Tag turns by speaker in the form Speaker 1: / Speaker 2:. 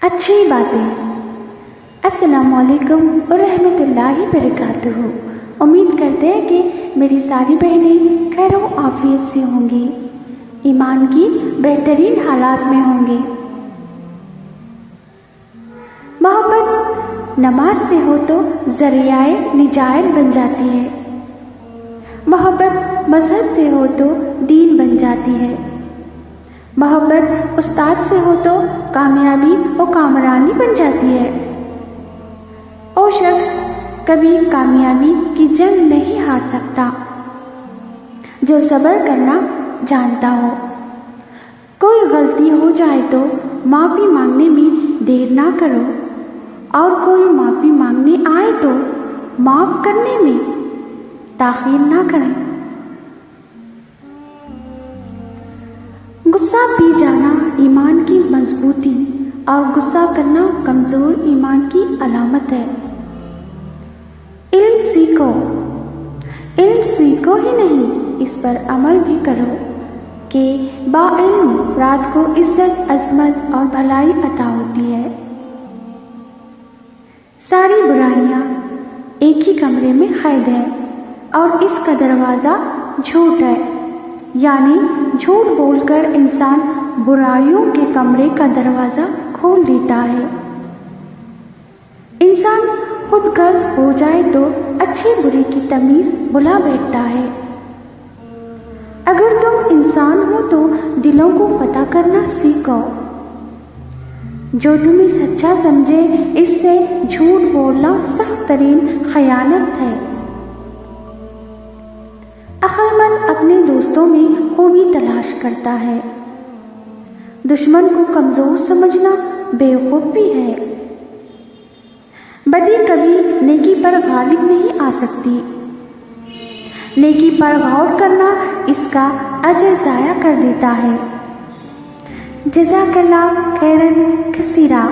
Speaker 1: अच्छी बातें। अस्सलामुअलैकुम व रहमतुल्लाहि बरकातुहू। उम्मीद करते हैं कि मेरी सारी बहनें खैर व आफियत से होंगी, ईमान की बेहतरीन हालात में होंगी। मोहब्बत नमाज से हो तो ज़रियाए निजात बन जाती है। मोहब्बत मज़हब से हो तो दीन बन जाती है। मोहब्बत उस्ताद से हो तो कामयाबी और कामरानी बन जाती है। वो शख्स कभी कामयाबी की जंग नहीं हार सकता जो सब्र करना जानता हो। कोई गलती हो जाए तो माफ़ी मांगने में देर ना करो, और कोई माफ़ी मांगने आए तो माफ़ करने में ताख़ीर ना करें। गुस्सा पी जाना ईमान की मजबूती और गुस्सा करना कमज़ोर ईमान की अलामत है। इल्म सीखो ही नहीं, इस पर अमल भी करो कि बाइल्म अफराद को इज्जत, अज़मत और भलाई अता होती है। सारी बुराइयां एक ही कमरे में कैद है और इसका दरवाज़ा झूठ है, यानी झूठ बोलकर इंसान बुराइयों के कमरे का दरवाज़ा खोल देता है। इंसान खुद गर्ज हो जाए तो अच्छे बुरे की तमीज़ भुला बैठता है। अगर तुम इंसान हो तो दिलों को पता करना सीखो। जो तुम्हें सच्चा समझे इससे झूठ बोलना सख्त तरीन खयानत है। अक्लमंद अपने दोस्तों में खूबी तलाश करता है, दुश्मन को कमज़ोर समझना बेवकूफ़ी है। बदी कभी नेकी पर गालिब नहीं आ सकती। नेकी पर गौर करना इसका अजर ज़ाया कर देता है। जज़ाकल्लाह खैरन कसीरा।